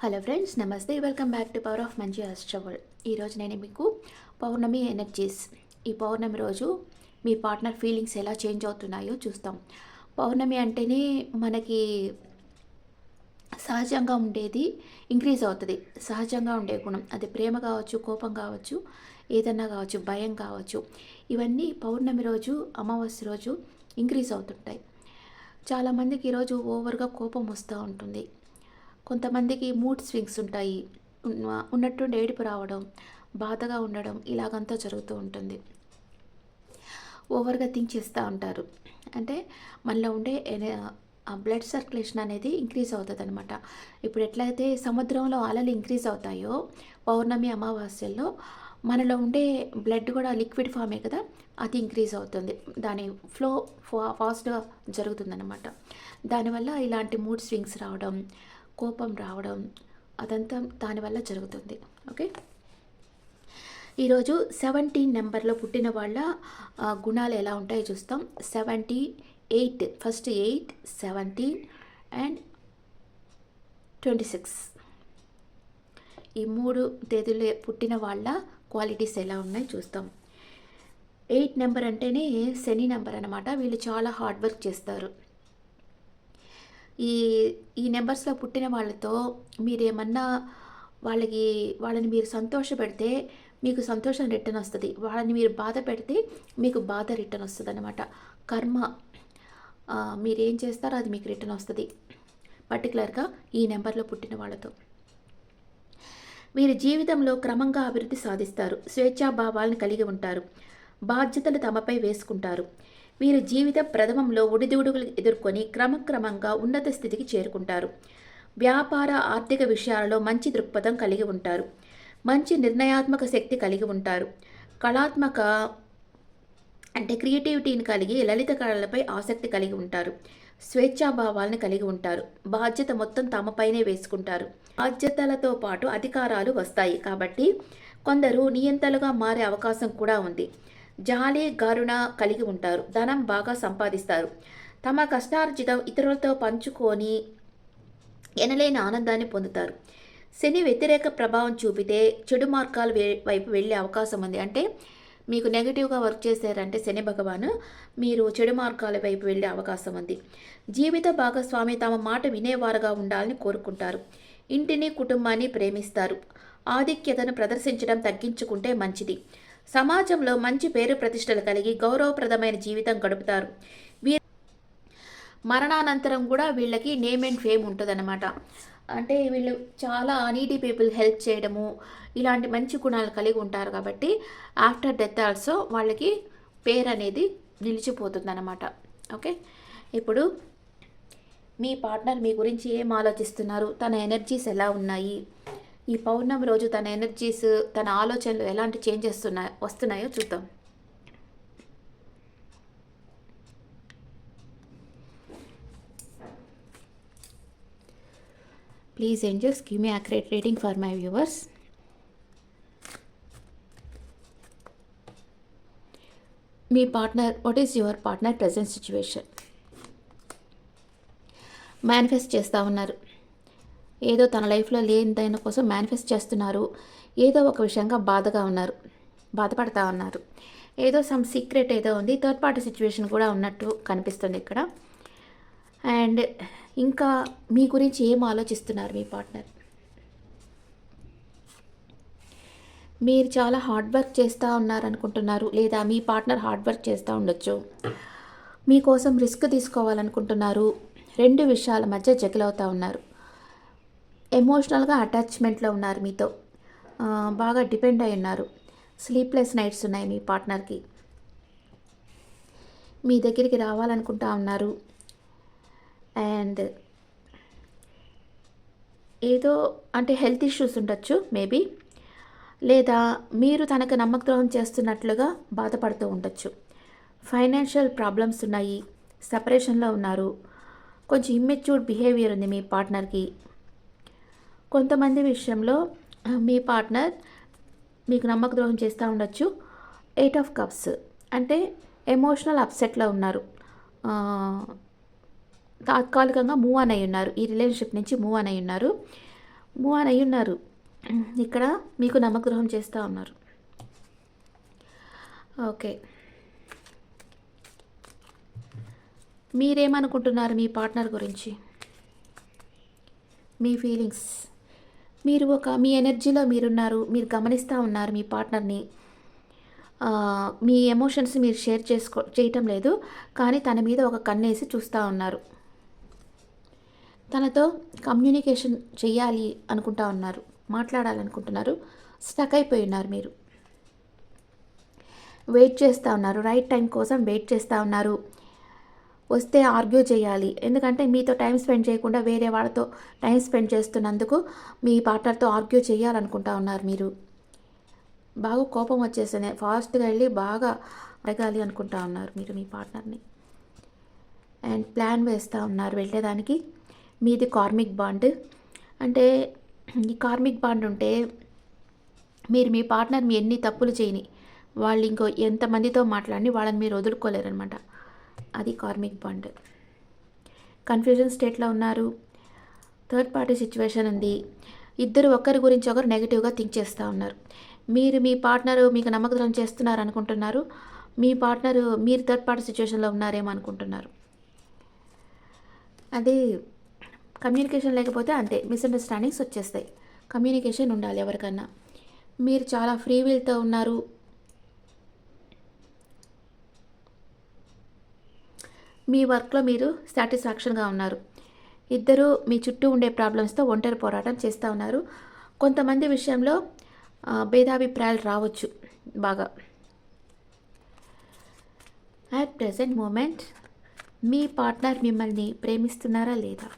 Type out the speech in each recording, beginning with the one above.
Hello friends, నమస్తే. Welcome back to power of మంచి అస్ట్రవల్. ఈరోజు నేను మీకు పౌర్ణమి ఎనర్జీస్, ఈ పౌర్ణమి రోజు మీ పార్ట్నర్ ఫీలింగ్స్ ఎలా చేంజ్ అవుతున్నాయో చూస్తాం. పౌర్ణమి అంటేనే మనకి సహజంగా ఉండేది ఇంక్రీజ్ అవుతుంది. సహజంగా ఉండే గుణం, అది ప్రేమ కావచ్చు, కోపం కావచ్చు, ఏదన్నా కావచ్చు, భయం కావచ్చు, ఇవన్నీ పౌర్ణమి రోజు, అమావాస్య రోజు ఇంక్రీజ్ అవుతుంటాయి. చాలామందికి ఈరోజు ఓవర్గా కోపం వస్తూ ఉంటుంది. కొంతమందికి మూడ్ స్వింగ్స్ ఉంటాయి. ఉన్నట్టుండి ఏడుపు రావడం, బాధగా ఉండడం, ఇలాగంతా జరుగుతూ ఉంటుంది. ఓవర్గా థింక్ చేస్తూ ఉంటారు. అంటే మనలో ఉండే ఆ బ్లడ్ సర్క్యులేషన్ అనేది ఇంక్రీజ్ అవుతుంది అనమాట. ఇప్పుడు ఎట్లయితే సముద్రంలో అలలు ఇంక్రీజ్ అవుతాయో పౌర్ణమి అమావాస్యల్లో, మనలో ఉండే బ్లడ్ కూడా లిక్విడ్ ఫామే కదా, అది ఇంక్రీజ్ అవుతుంది. దాని ఫ్లో ఫాస్ట్గా జరుగుతుందన్నమాట. దానివల్ల ఇలాంటి మూడ్ స్వింగ్స్ రావడం, కోపం రావడం, అదంతా దానివల్ల జరుగుతుంది. ఓకే, ఈరోజు 17 నెంబర్లో పుట్టిన వాళ్ళ గుణాలు ఎలా ఉంటాయో చూస్తాం. 78, ఫస్ట్ 8, 17 అండ్ 26, ఈ 3 తేదీలో పుట్టిన వాళ్ళ క్వాలిటీస్ ఎలా ఉన్నాయో చూస్తాం. 8 నెంబర్ అంటేనే శని నెంబర్ అనమాట. వీళ్ళు చాలా హార్డ్ వర్క్ చేస్తారు. ఈ ఈ నెంబర్స్లో పుట్టిన వాళ్ళతో మీరేమన్నా వాళ్ళని మీరు సంతోషపెడితే మీకు సంతోషం రిటర్న్ వస్తుంది. వాళ్ళని మీరు బాధ పెడితే మీకు బాధ రిటర్న్ వస్తుంది అనమాట. కర్మ, మీరేం చేస్తారో అది మీకు రిటర్న్ వస్తుంది. పర్టికులర్గా ఈ నెంబర్లో పుట్టిన వాళ్ళతో వీరి జీవితంలో క్రమంగా అభివృద్ధి సాధిస్తారు. స్వేచ్ఛాభావాలను కలిగి ఉంటారు. బాధ్యతలు తమపై వేసుకుంటారు. వీరి జీవిత ప్రథమంలో ఒడిదుడుకులు ఎదుర్కొని క్రమక్రమంగా ఉన్నత స్థితికి చేరుకుంటారు. వ్యాపార ఆర్థిక విషయాలలో మంచి దృక్పథం కలిగి ఉంటారు. మంచి నిర్ణయాత్మక శక్తి కలిగి ఉంటారు. కళాత్మక అంటే క్రియేటివిటీని కలిగి లలిత కళలపై ఆసక్తి కలిగి ఉంటారు. స్వేచ్ఛాభావాలను కలిగి ఉంటారు. బాధ్యత మొత్తం తమపైనే వేసుకుంటారు. బాధ్యతలతో పాటు అధికారాలు వస్తాయి కాబట్టి కొందరు నియంతలుగా మారే అవకాశం కూడా ఉంది. జాలి, గరుణ కలిగి ఉంటారు. ధనం బాగా సంపాదిస్తారు. తమ కష్టార్జితం ఇతరులతో పంచుకొని ఎనలేని ఆనందాన్ని పొందుతారు. శని వ్యతిరేక ప్రభావం చూపితే చెడు మార్గాల వైపు వెళ్ళే అవకాశం ఉంది. అంటే మీకు నెగిటివ్గా వర్క్ చేశారంటే శని భగవాను, మీరు చెడు మార్గాల వైపు వెళ్ళే అవకాశం ఉంది. జీవిత భాగస్వామి తమ మాట వినేవారుగా ఉండాలని కోరుకుంటారు. ఇంటిని, కుటుంబాన్ని ప్రేమిస్తారు. ఆధిక్యతను ప్రదర్శించడం తగ్గించుకుంటే మంచిది. సమాజంలో మంచి పేరు ప్రతిష్టలు కలిగి గౌరవప్రదమైన జీవితం గడుపుతారు. మరణానంతరం కూడా వీళ్ళకి నేమ్ అండ్ ఫేమ్ ఉంటుందన్నమాట. అంటే వీళ్ళు చాలా నీడీ పీపుల్ హెల్ప్ చేయడము, ఇలాంటి మంచి గుణాలు కలిగి ఉంటారు కాబట్టి ఆఫ్టర్ డెత్ ఆల్సో వాళ్ళకి పేరు అనేది నిలిచిపోతుందన్నమాట. ఓకే, ఇప్పుడు మీ పార్ట్నర్ మీ గురించి ఏం ఆలోచిస్తున్నారు, తన ఎనర్జీస్ ఎలా ఉన్నాయి, ఈ పౌర్ణమి రోజు తన ఎనర్జీస్, తన ఆలోచనలు ఎలాంటి చేంజెస్ వస్తున్నాయో చూద్దాం. Please angels give me accurate reading for my viewers. Me partner, what is your partner present situation? Manifest చేస్తూ ఉన్నారు. ఏదో తన లైఫ్లో లేని దాని కోసం మేనిఫెస్ట్ చేస్తున్నారు. ఏదో ఒక విషయంగా బాధపడతా ఉన్నారు. ఏదో సమ్ సీక్రెట్ ఏదో ఉంది. థర్డ్ పార్టీ సిచ్యువేషన్ కూడా ఉన్నట్టు కనిపిస్తుంది ఇక్కడ. అండ్ ఇంకా మీ గురించి ఏం ఆలోచిస్తున్నారు మీ పార్ట్నర్? మీరు చాలా హార్డ్ వర్క్ చేస్తూ ఉన్నారనుకుంటున్నారు, లేదా మీ పార్ట్నర్ హార్డ్ వర్క్ చేస్తూ ఉండొచ్చు. మీకోసం రిస్క్ తీసుకోవాలనుకుంటున్నారు. 2 విషయాల మధ్య జగిలవుతూ ఉన్నారు. ఎమోషనల్గా అటాచ్మెంట్లో ఉన్నారు. మీతో బాగా డిపెండ్ అయి ఉన్నారు. స్లీప్లెస్ నైట్స్ ఉన్నాయి మీ పార్ట్నర్కి. మీ దగ్గరికి రావాలనుకుంటా ఉన్నారు. అండ్ ఏదో అంటే హెల్త్ ఇష్యూస్ ఉండొచ్చు మేబీ, లేదా మీరు తనకు నమ్మకద్రోహం చేస్తున్నట్లుగా బాధపడుతూ ఉండొచ్చు. ఫైనాన్షియల్ ప్రాబ్లమ్స్ ఉన్నాయి. సెపరేషన్లో ఉన్నారు. కొంచెం ఇమ్మెచ్యూర్డ్ బిహేవియర్ ఉంది మీ పార్ట్నర్కి. కొంతమంది విషయంలో మీ పార్ట్నర్ మీకు నమ్మకద్రోహం చేస్తూ ఉండొచ్చు. 8 ఆఫ్ కప్స్ అంటే ఎమోషనల్ అప్సెట్లో ఉన్నారు. తాత్కాలికంగా మూవ్ ఆన్ అయి ఉన్నారు. ఈ రిలేషన్షిప్ నుంచి మూవ్ ఆన్ అయి ఉన్నారు. మూవ్ ఆన్ అయ్యి ఉన్నారు. ఇక్కడ మీకు నమ్మద్రోహం చేస్తూ ఉన్నారు. ఓకే, మీరేమనుకుంటున్నారు మీ పార్ట్నర్ గురించి? మీ ఫీలింగ్స్, మీ ఎనర్జీలో మీరున్నారు, మీరు గమనిస్తూ ఉన్నారు మీ పార్ట్నర్ని. మీ ఎమోషన్స్ మీరు షేర్ చేయటం లేదు, కానీ తన మీద ఒక కన్నేసి చూస్తూ ఉన్నారు. తనతో కమ్యూనికేషన్ చెయ్యాలి అనుకుంటా ఉన్నారు, మాట్లాడాలనుకుంటున్నారు. స్టక్ అయిపోయి ఉన్నారు, మీరు వెయిట్ చేస్తూ ఉన్నారు, రైట్ టైం కోసం వెయిట్ చేస్తూ ఉన్నారు. వస్తే ఆర్గ్యూ చేయాలి, ఎందుకంటే మీతో టైం స్పెండ్ చేయకుండా వేరే వాళ్ళతో టైం స్పెండ్ చేస్తున్నందుకు మీ పార్ట్నర్తో ఆర్గ్యూ చేయాలనుకుంటా ఉన్నారు. మీరు బాగా కోపం వచ్చేసింది, ఫాస్ట్గా వెళ్ళి బాగా అడగాలి అనుకుంటా ఉన్నారు మీరు మీ పార్ట్నర్ని. అండ్ ప్లాన్ వేస్తూ ఉన్నారు వెళ్ళేదానికి. మీది కార్మిక్ బాండ్. అంటే ఈ కార్మిక్ బాండ్ ఉంటే మీరు మీ పార్ట్నర్ మీ ఎన్ని తప్పులు చేయని, వాళ్ళు ఇంకో ఎంతమందితో మాట్లాడి వాళ్ళని మీరు వదులుకోలేరనమాట. అది కార్మిక్ బాండ్. కన్ఫ్యూజన్ స్టేట్లో ఉన్నారు. థర్డ్ పార్టీ సిచ్యువేషన్ ఉంది. ఇద్దరు ఒకరి గురించి ఒకరు నెగిటివ్గా థింక్ చేస్తూ ఉన్నారు. మీరు మీ పార్ట్నరు మీకు నమ్మకం చేస్తున్నారు అనుకుంటున్నారు. మీ పార్ట్నరు మీరు థర్డ్ పార్టీ సిచ్యువేషన్లో ఉన్నారేమో అనుకుంటున్నారు. అదే కమ్యూనికేషన్ లేకపోతే అంతే, మిస్అండర్స్టాండింగ్స్ వచ్చేస్తాయి. కమ్యూనికేషన్ ఉండాలి ఎవరికన్నా. మీరు చాలా ఫ్రీ విల్తో ఉన్నారు. మీ వర్క్లో మీరు సాటిస్ఫాక్షన్గా ఉన్నారు. ఇద్దరు మీ చుట్టూ ఉండే ప్రాబ్లమ్స్తో ఒంటరి పోరాటం చేస్తూ ఉన్నారు. కొంతమంది విషయంలో భేదాభిప్రాయాలు రావచ్చు బాగా. అట్ ప్రెజెంట్ మూమెంట్ మీ పార్ట్నర్ మిమ్మల్ని ప్రేమిస్తున్నారా లేదా?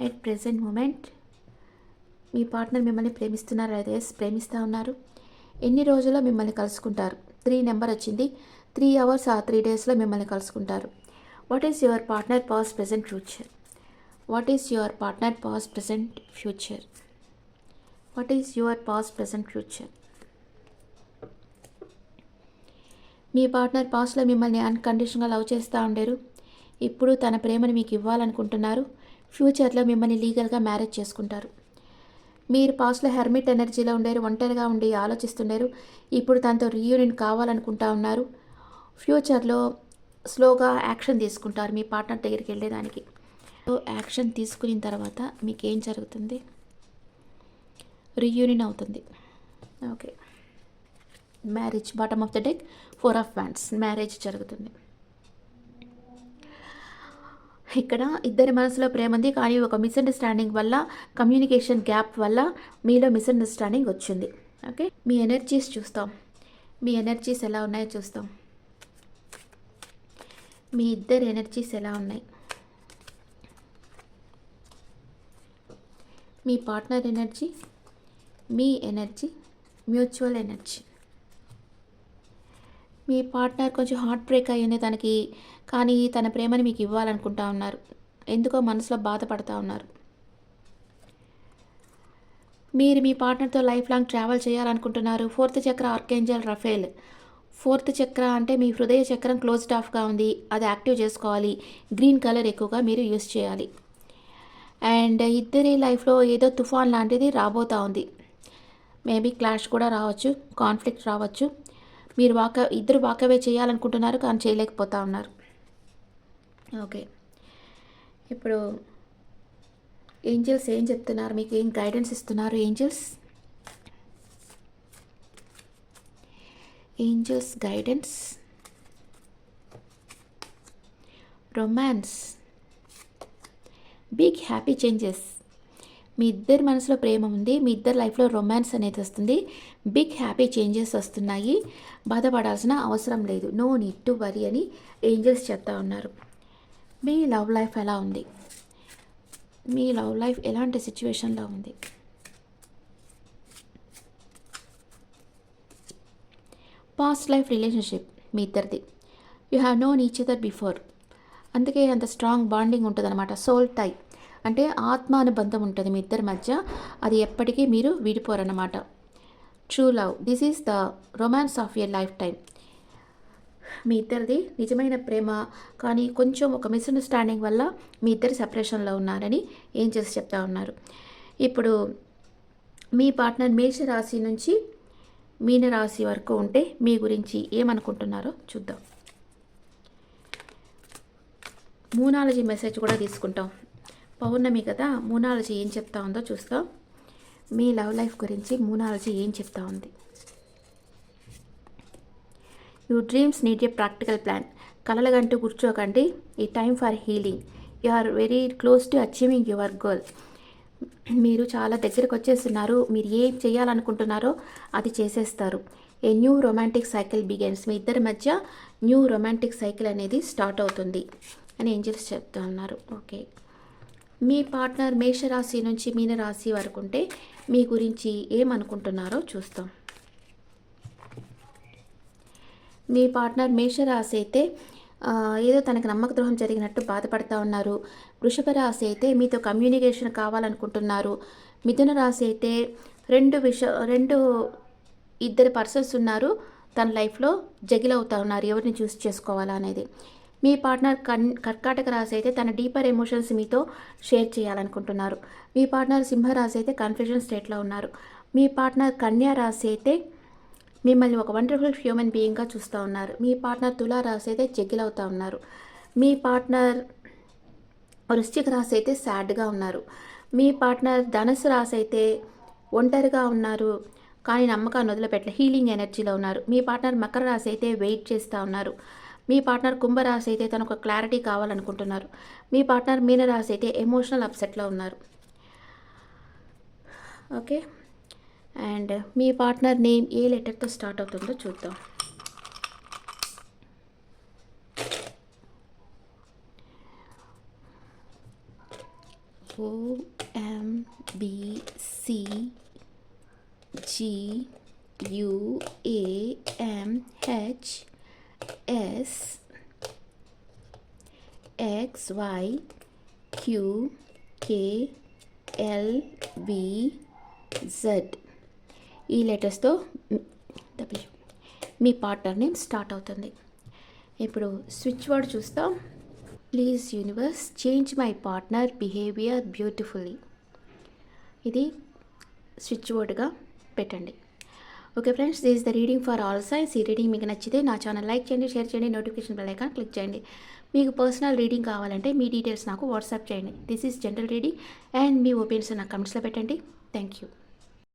అట్ ప్రెజెంట్ మూమెంట్ మీ పార్ట్నర్ మిమ్మల్ని ప్రేమిస్తున్నారా లేదా? ఎస్, ప్రేమిస్తూ ఉన్నారు. ఎన్ని రోజుల్లో మిమ్మల్ని కలుసుకుంటారు? 3 నెంబర్ వచ్చింది. 3 hours ఆ 3 daysలో మిమ్మల్ని కలుసుకుంటారు. What is your partner past present future? What is your partner past present future? What is your past present future? Me partner పాస్ట్లో మిమ్మల్ని అన్కండిషనల్గా లవ్ చేస్తూ ఉండేరు. ఇప్పుడు తన ప్రేమను మీకు ఇవ్వాలనుకుంటున్నారు. ఫ్యూచర్లో మిమ్మల్ని లీగల్గా మ్యారేజ్ చేసుకుంటారు. మీరు పాస్ట్లో హెర్మిట్ ఎనర్జీలో ఉండేరు, ఒంటరిగా ఉండి ఆలోచిస్తుండేరు. ఇప్పుడు తనతో రీయూనియన్ కావాలనుకుంటా ఉన్నారు. ఫ్యూచర్లో స్లోగా యాక్షన్ తీసుకుంటారు మీ పార్ట్నర్ దగ్గరికి వెళ్ళేదానికి. యాక్షన్ తీసుకున్న తర్వాత మీకు ఏం జరుగుతుంది? రీయూనియన్ అవుతుంది. Okay, marriage. Bottom of the deck 4 of Wands, marriage జరుగుతుంది. ఇక్కడ ఇద్దరి మనసులో ప్రేమ ఉంది, కానీ ఒక మిస్అండర్స్టాండింగ్ వల్ల, కమ్యూనికేషన్ గ్యాప్ వల్ల మీలో మిస్అండర్స్టాండింగ్ వచ్చింది. ఓకే, మీ ఎనర్జీస్ చూస్తాం. మీ ఎనర్జీస్ ఎలా ఉన్నాయో చూస్తాం. మీ ఇద్దరు ఎనర్జీస్ ఎలా ఉన్నాయి? మీ పార్ట్నర్ ఎనర్జీ, మీ ఎనర్జీ, మ్యూచువల్ ఎనర్జీ. మీ పార్ట్నర్ కొంచెం హార్ట్ బ్రేక్ అయ్యింది తనకి, కానీ తన ప్రేమని మీకు ఇవ్వాలనుకుంటా ఉన్నారు. ఎందుకో మనసులో బాధపడతా ఉన్నారు. మీరు మీ పార్ట్నర్తో లైఫ్ లాంగ్ ట్రావెల్ చేయాలనుకుంటున్నారు. 4th చక్ర ఆర్కేంజల్ రఫేల్. 4th చక్ర అంటే మీ హృదయ చక్రం క్లోజ్డ్ ఆఫ్గా ఉంది, అది యాక్టివ్ చేసుకోవాలి. గ్రీన్ కలర్ ఎక్కువగా మీరు యూస్ చేయాలి. అండ్ ఇద్దరి లైఫ్లో ఏదో తుఫాన్ లాంటిది రాబోతూ ఉంది. మేబీ క్లాష్ కూడా రావచ్చు, కాన్ఫ్లిక్ట్ రావచ్చు. మీరు ఇద్దరు వాకవే చేయాలనుకుంటున్నారు, కానీ చేయలేకపోతూ ఉన్నారు. ఓకే, ఇప్పుడు ఏంజల్స్ ఏం చెప్తున్నారు, మీకు ఏం గైడెన్స్ ఇస్తున్నారు? Angels guidance. Romance, big happy changes. మీ ఇద్దరి మనసులో ప్రేమ ఉంది, మీ ఇద్దరు లైఫ్లో రొమాన్స్ అనేది వస్తుంది, బిగ్ హ్యాపీ చేంజెస్ వస్తున్నాయి. బాధపడాల్సిన అవసరం లేదు, నో నీడ్ టు వరీ అని ఏంజల్స్ చెప్తా ఉన్నారు. మీ లవ్ లైఫ్ ఎలా ఉంది? మీ లవ్ లైఫ్ ఎలాంటి సిచ్యువేషన్లో ఉంది? పాస్ట్ లైఫ్ రిలేషన్షిప్ మీ ఇద్దరిది. You have known each other before, అందుకే అంత స్ట్రాంగ్ బాండింగ్ ఉంటుంది అనమాట. సోల్ టై అంటే ఆత్మానుబంధం ఉంటుంది మీ ఇద్దరి మధ్య, అది ఎప్పటికీ మీరు విడిపోరన్నమాట. True love, this is the romance of your lifetime. మీ ఇద్దరిది నిజమైన ప్రేమ, కానీ కొంచెం ఒక మిస్అండర్స్టాండింగ్ వల్ల మీ ఇద్దరు సెపరేషన్లో ఉన్నారని ఏం చేసి చెప్తా ఉన్నారు. ఇప్పుడు మీ పార్ట్నర్ మేషరాశి నుంచి మీనరాశి వరకు ఉంటే మీ గురించి ఏమనుకుంటున్నారో చూద్దాం. మూనాలజీ మెసేజ్ కూడా తీసుకుంటాం. పౌర్ణమి కదా, మూనాలజీ ఏం చెప్తా ఉందో చూస్తాం. మీ లవ్ లైఫ్ గురించి మూనాలజీ ఏం చెప్తా ఉంది. You dreams need a practical plan. కలలుగంటూ కూర్చోకండి. ఈ time for healing. You are very close to achieving your goal. మీరు చాలా దగ్గరకు వచ్చేస్తున్నారు. మీరు ఏం చేయాలనుకుంటున్నారో అది చేసేస్తారు. A new romantic cycle begins. మీ ఇద్దరి మధ్య న్యూ రొమాంటిక్ సైకిల్ అనేది స్టార్ట్ అవుతుంది అని ఏంజల్స్ చెప్తా ఉన్నారు. ఓకే, మీ పార్ట్నర్ మేషరాశి నుంచి మీనరాశి వరకు ఉంటే మీ గురించి ఏమనుకుంటున్నారో చూస్తాం. మీ పార్ట్నర్ మేషరాశి అయితే ఏదో తనకు నమ్మక ద్రోహం జరిగినట్టు బాధపడతా ఉన్నారు. వృషభ రాశి అయితే మీతో కమ్యూనికేషన్ కావాలనుకుంటున్నారు. మిథున రాశి అయితే రెండు ఇద్దరు పర్సన్స్ ఉన్నారు తన లైఫ్లో జగిల్ అవుతా ఉన్నారు ఎవరిని చూస్ చేసుకోవాలా అనేది. మీ పార్ట్నర్ కర్కాటక రాశి అయితే తన డీపర్ ఎమోషన్స్ మీతో షేర్ చేయాలనుకుంటున్నారు. మీ పార్ట్నర్ సింహరాశి అయితే కన్ఫ్యూజన్ స్టేట్లో ఉన్నారు. మీ పార్ట్నర్ కన్యా రాశి అయితే మిమ్మల్ని ఒక వండర్ఫుల్ హ్యూమన్ బీయింగ్గా చూస్తూ ఉన్నారు. మీ పార్ట్నర్ తులా రాశి అయితే జగ్గిల్ అవుతూ ఉన్నారు. మీ పార్ట్నర్ వృశ్చిక రాశి అయితే సాడ్గా ఉన్నారు. మీ పార్ట్నర్ ధనుసు రాశి అయితే ఒంటరిగా ఉన్నారు కానీ నమ్మకాన్ని వదిలిపెట్టలే, హీలింగ్ ఎనర్జీలో ఉన్నారు. మీ పార్ట్నర్ మకర రాశి అయితే వెయిట్ చేస్తూ ఉన్నారు. మీ పార్ట్నర్ కుంభరాశి అయితే తనకు ఒక క్లారిటీ కావాలనుకుంటున్నారు. మీ పార్ట్నర్ మీనరాశి అయితే ఎమోషనల్ అప్సెట్లో ఉన్నారు. ఓకే, అండ్ మీ పార్ట్నర్ నేమ్ ఏ లెటర్తో స్టార్ట్ అవుతుందో చూద్దాం. OMBCGUAMHSXYQKLBZ ఈ లెటర్స్తో మీ పార్ట్నర్ నేమ్ స్టార్ట్ అవుతుంది. ఇప్పుడు స్విచ్ వర్డ్ చూస్తాం. Please universe change my partner behaviour beautifully. ఇది స్విచ్ వర్డ్గా పెట్టండి. Okay friends, this is the reading for all signs. ఈ రీడింగ్ మీకు నచ్చితే నా ఛానల్ లైక్ చేయండి, షేర్ చేయండి, నోటిఫికేషన్ బెల్ ఐకాన్ క్లిక్ చేయండి. మీకు పర్సనల్ రీడింగ్ కావాలంటే మీ డీటెయిల్స్ నాకు వాట్సాప్ చేయండి. This is general reading and me opinions నాకు కమెంట్స్లో పెట్టండి. Thank you.